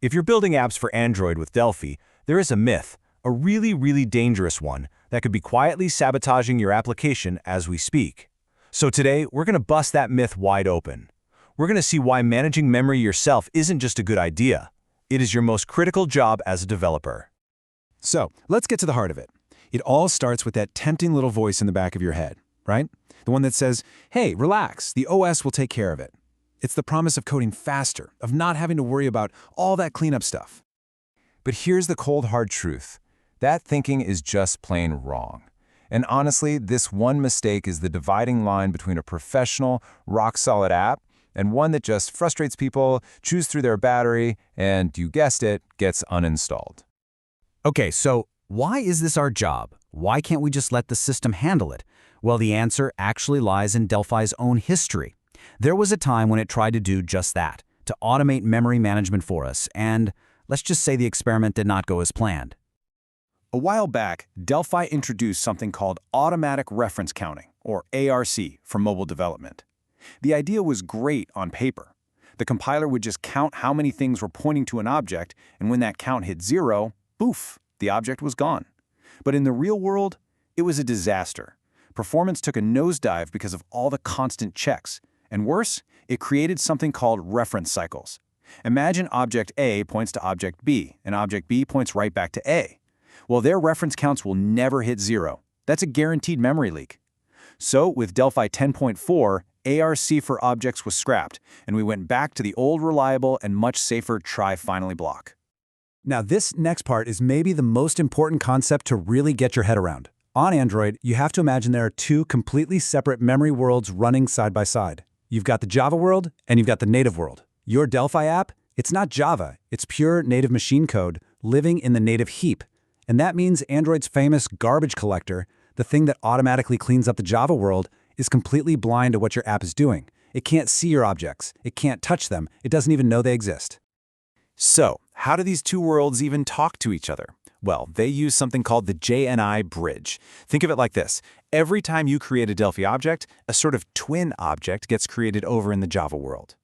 If you're building apps for Android with Delphi, there is a myth, a really dangerous one, that could be quietly sabotaging your application as we speak. So today, we're going to bust that myth wide open. We're going to see why managing memory yourself isn't just a good idea. It is your most critical job as a developer. So, let's get to the heart of it. It all starts with that tempting little voice in the back of your head, right? The one that says, hey, relax, the OS will take care of it. It's the promise of coding faster, of not having to worry about all that cleanup stuff. But here's the cold, hard truth. That thinking is just plain wrong. And honestly, this one mistake is the dividing line between a professional, rock-solid app and one that just frustrates people, chews through their battery, and, you guessed it, gets uninstalled. Okay, so why is this our job? Why can't we just let the system handle it? Well, the answer actually lies in Delphi's own history. There was a time when it tried to do just that, to automate memory management for us, and let's just say the experiment did not go as planned. A while back, Delphi introduced something called automatic reference counting, or ARC, for mobile development. The idea was great on paper. The compiler would just count how many things were pointing to an object, and when that count hit 0, poof, the object was gone. But in the real world, it was a disaster. Performance took a nosedive because of all the constant checks. And worse, it created something called reference cycles. Imagine object A points to object B, and object B points right back to A. Well, their reference counts will never hit 0. That's a guaranteed memory leak. So, with Delphi 10.4, ARC for objects was scrapped, and we went back to the old reliable and much safer try finally block. Now, this next part is maybe the most important concept to really get your head around. On Android, you have to imagine there are two completely separate memory worlds running side by side. You've got the Java world, and you've got the native world. Your Delphi app, it's not Java, it's pure native machine code living in the native heap. And that means Android's famous garbage collector, the thing that automatically cleans up the Java world, is completely blind to what your app is doing. It can't see your objects, it can't touch them, it doesn't even know they exist. So, how do these two worlds even talk to each other? Well, they use something called the JNI bridge. Think of it like this. Every time you create a Delphi object, a sort of twin object gets created over in the Java world.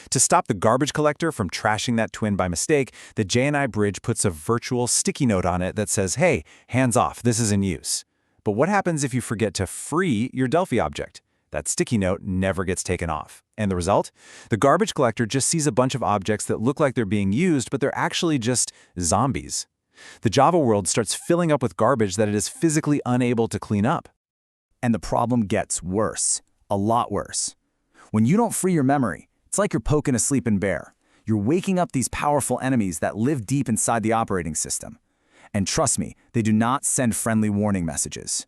To stop the garbage collector from trashing that twin by mistake, the JNI bridge puts a virtual sticky note on it that says, hey, hands off, this is in use. But what happens if you forget to free your Delphi object? That sticky note never gets taken off. And the result? The garbage collector just sees a bunch of objects that look like they're being used, but they're actually just zombies. The Java world starts filling up with garbage that it is physically unable to clean up. And the problem gets worse, a lot worse. When you don't free your memory, it's like you're poking a sleeping bear. You're waking up these powerful enemies that live deep inside the operating system. And trust me, they do not send friendly warning messages.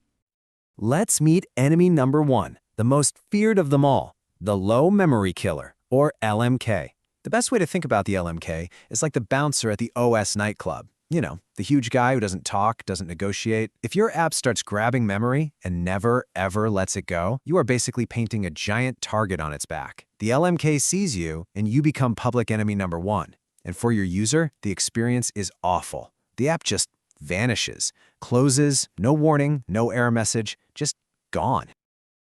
Let's meet enemy number 1, the most feared of them all, the low memory killer, or LMK. The best way to think about the LMK is like the bouncer at the OS nightclub. You know, the huge guy who doesn't talk, doesn't negotiate. If your app starts grabbing memory and never, ever lets it go, you are basically painting a giant target on its back. The LMK sees you, and you become public enemy number 1. And for your user, the experience is awful. The app just vanishes, closes, no warning, no error message, just gone.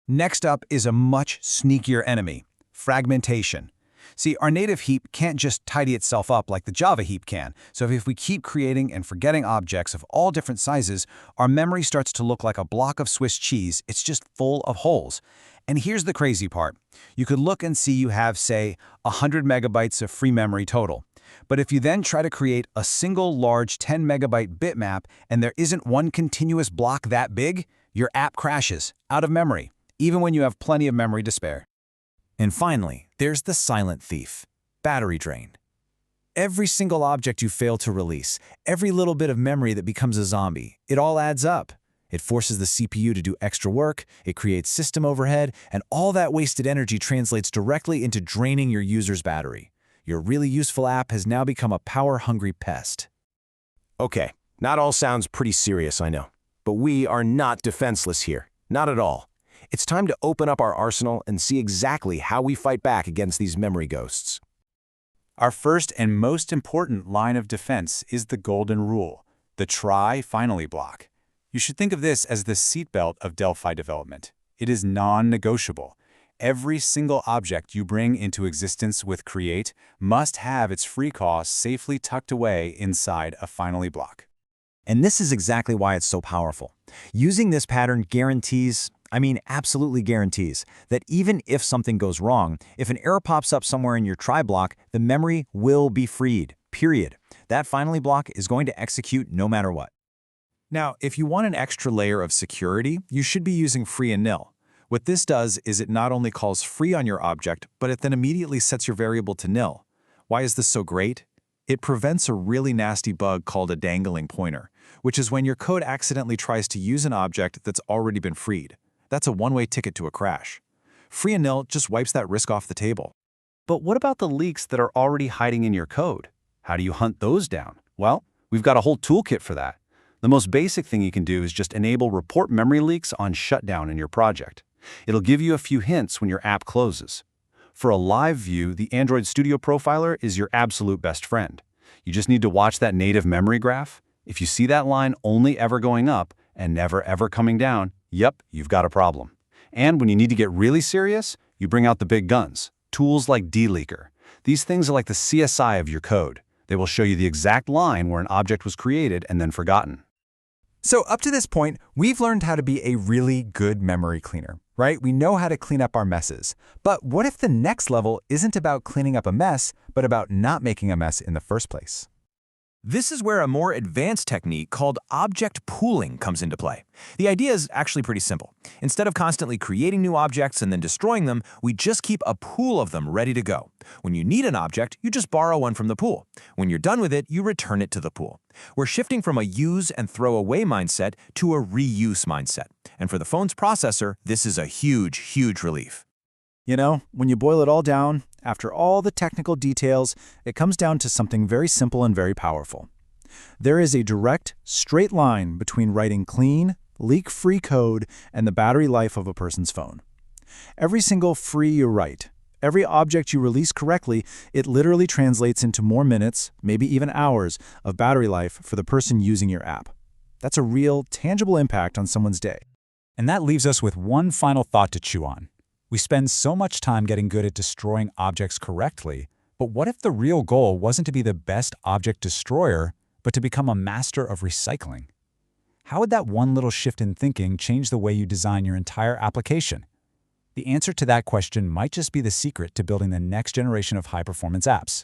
Next up is a much sneakier enemy, fragmentation. See, our native heap can't just tidy itself up like the Java heap can. So if we keep creating and forgetting objects of all different sizes, our memory starts to look like a block of Swiss cheese. It's just full of holes. And here's the crazy part. You could look and see you have, say, 100 megabytes of free memory total. But if you then try to create a single large 10 megabyte bitmap and there isn't one continuous block that big, your app crashes, out of memory, even when you have plenty of memory to spare. And finally, there's the silent thief, battery drain. Every single object you fail to release, every little bit of memory that becomes a zombie, it all adds up. It forces the CPU to do extra work, it creates system overhead, and all that wasted energy translates directly into draining your user's battery. Your really useful app has now become a power-hungry pest. Okay, not all sounds pretty serious, I know. But we are not defenseless here. Not at all. It's time to open up our arsenal and see exactly how we fight back against these memory ghosts. Our first and most important line of defense is the golden rule, the try finally block. You should think of this as the seatbelt of Delphi development. It is non-negotiable. Every single object you bring into existence with create must have its free cost safely tucked away inside a finally block. And this is exactly why it's so powerful. Using this pattern guarantees, absolutely guarantees, that even if something goes wrong, if an error pops up somewhere in your try block, the memory will be freed, period. That finally block is going to execute no matter what. Now, if you want an extra layer of security, you should be using free and nil. What this does is it not only calls free on your object, but it then immediately sets your variable to nil. Why is this so great? It prevents a really nasty bug called a dangling pointer, which is when your code accidentally tries to use an object that's already been freed. That's a one-way ticket to a crash. Free and nil just wipes that risk off the table. But what about the leaks that are already hiding in your code? How do you hunt those down? Well, we've got a whole toolkit for that. The most basic thing you can do is just enable report memory leaks on shutdown in your project. It'll give you a few hints when your app closes. For a live view, the Android Studio Profiler is your absolute best friend. You just need to watch that native memory graph. If you see that line only ever going up and never ever coming down, yep, you've got a problem. And when you need to get really serious, you bring out the big guns, tools like deleaker. These things are like the CSI of your code. They will show you the exact line where an object was created and then forgotten. So up to this point, we've learned how to be a really good memory cleaner, right? We know how to clean up our messes. But what if the next level isn't about cleaning up a mess, but about not making a mess in the first place? This is where a more advanced technique called object pooling comes into play. The idea is actually pretty simple. Instead of constantly creating new objects and then destroying them, we just keep a pool of them ready to go. When you need an object, you just borrow one from the pool. When you're done with it, you return it to the pool. We're shifting from a use and throw away mindset to a reuse mindset. And for the phone's processor, this is a huge, huge relief. You know, when you boil it all down, after all the technical details, it comes down to something very simple and very powerful. There is a direct, straight line between writing clean, leak-free code and the battery life of a person's phone. Every single free you write, every object you release correctly, it literally translates into more minutes, maybe even hours, of battery life for the person using your app. That's a real, tangible impact on someone's day. And that leaves us with one final thought to chew on. We spend so much time getting good at destroying objects correctly, but what if the real goal wasn't to be the best object destroyer, but to become a master of recycling? How would that one little shift in thinking change the way you design your entire application? The answer to that question might just be the secret to building the next generation of high-performance apps.